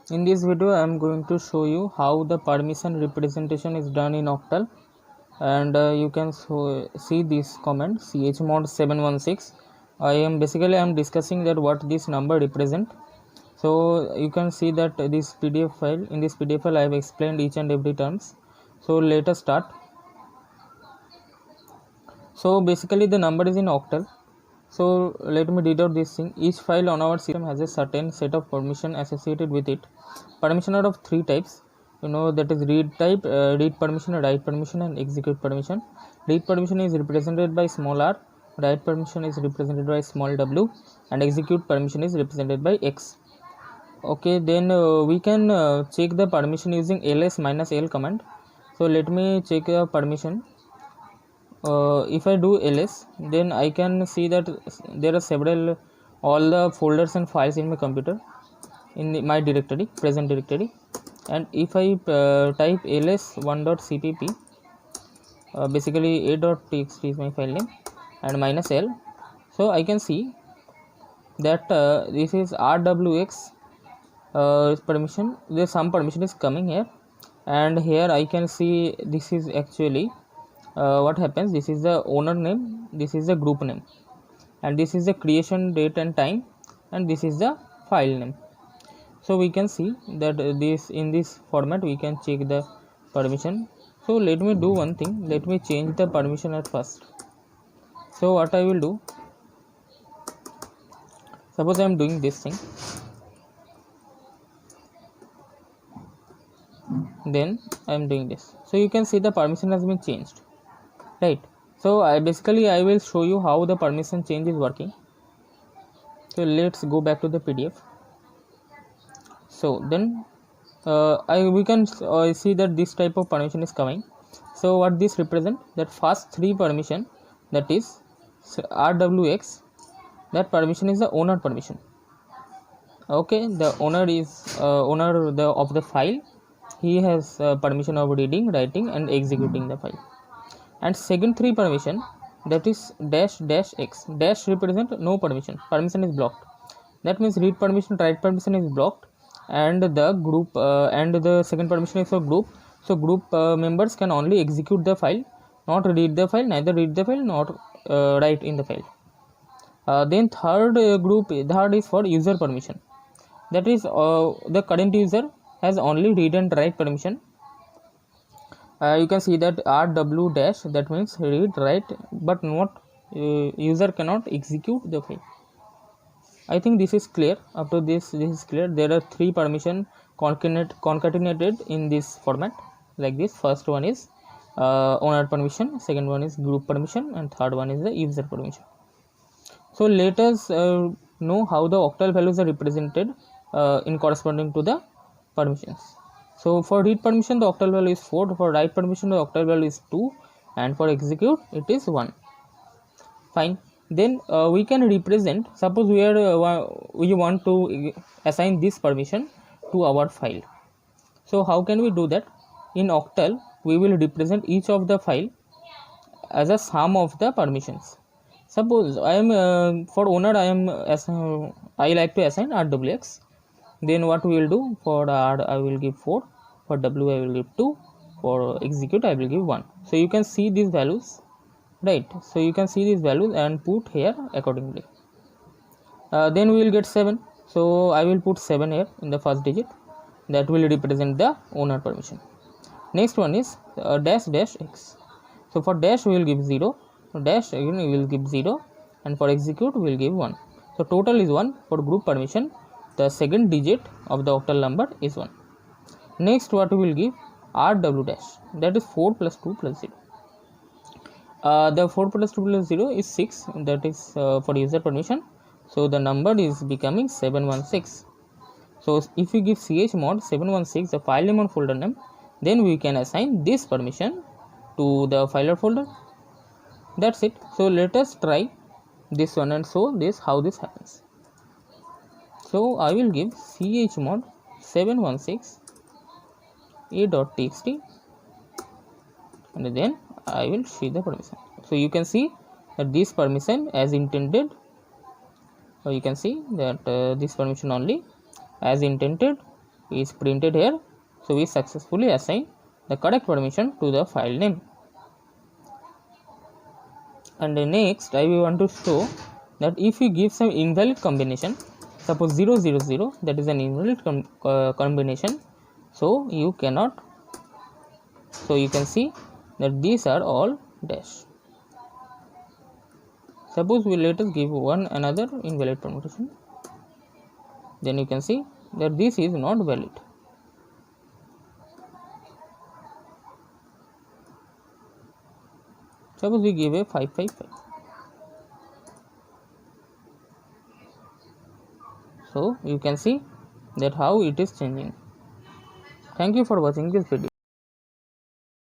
In this video I am going to show you how the permission representation is done in Octal, and you can see this comment chmod 716. I am discussing that what this number represent. So you can see that this PDF file, in this PDF file I have explained each and every terms. So let us start. So basically the number is in Octal. So let me read out this thing. Each file on our system has a certain set of permission associated with it. Permission are of three types, that is read type, read permission, write permission, and execute permission. Read permission is represented by small r, write permission is represented by small w, and execute permission is represented by x. Okay, then we can check the permission using ls minus l command. So let me check the permission. If I do ls, then I can see that there are all the folders and files in my computer in my directory, present directory. And if I type ls1.cpp, basically a.txt is my file name, and minus l, so I can see that this is rwx permission. There's some permission is coming here, and here I can see this is actually what happens. This is the owner name, this is the group name, and this is the creation date and time, and this is the file name. So we can see that this in this format we can check the permission. So let me do one thing. Let me change the permission at first. So what I will do, suppose I am doing this thing, then I am doing this. So you can see the permission has been changed, right? So I will show you how the permission change is working. So let's go back to the PDF. So then we can see that this type of permission is coming. So what this represent, that first three permission, that is rwx, that permission is the owner permission. Okay, the owner is owner of the file. He has permission of reading, writing, and executing the file. And second three permission, that is dash dash x. Dash represent no permission, permission is blocked. That means read permission, write permission is blocked, and the group and the second permission is for group. So group members can only execute the file, not read the file, neither read the file, not write in the file. Then third is for user permission. That is the current user has only read and write permission. You can see that rw dash, that means read, write, but not user cannot execute the file. I think this is clear. After this is clear. There are three permission concatenated in this format like this. First one is owner permission, second one is group permission, and third one is the user permission. So let us know how the octal values are represented in corresponding to the permissions. So for read permission the octal value is 4, for write permission the octal value is 2, and for execute it is 1. Fine. Then we can represent, suppose we want to assign this permission to our file. So how can we do that? In octal we will represent each of the file as a sum of the permissions. Suppose I am for owner I like to assign rwx. Then what we will do, for r I will give 4, for w I will give 2, for execute I will give 1. So you can see these values, right? So you can see these values and put here accordingly. Then we will get 7. So I will put 7 here in the first digit. That will represent the owner permission. Next one is dash dash x. So for dash we will give 0, for dash again we will give 0, and for execute we will give 1. So total is 1. For group permission the second digit of the octal number is 1. Next what we will give, rw dash, that is 4 plus 2 plus 0. The 4 plus 2 plus 0 is 6, that is for user permission. So the number is becoming 716. So if we give chmod 716 the file name and folder name, then we can assign this permission to the file or folder. That's it. So let us try this one and show this how this happens. So I will give chmod 716 a.txt, and then I will see the permission. So you can see that this permission as intended. So you can see that this permission only as intended is printed here. So we successfully assign the correct permission to the file name. And next I will want to show that if we give some invalid combination, suppose 0 0 0, that is an invalid combination, so you cannot, so you can see that these are all dash. Suppose we let us give one another invalid permutation, then you can see that this is not valid. Suppose we give a 555. So you can see that how it is changing. Thank you for watching this video.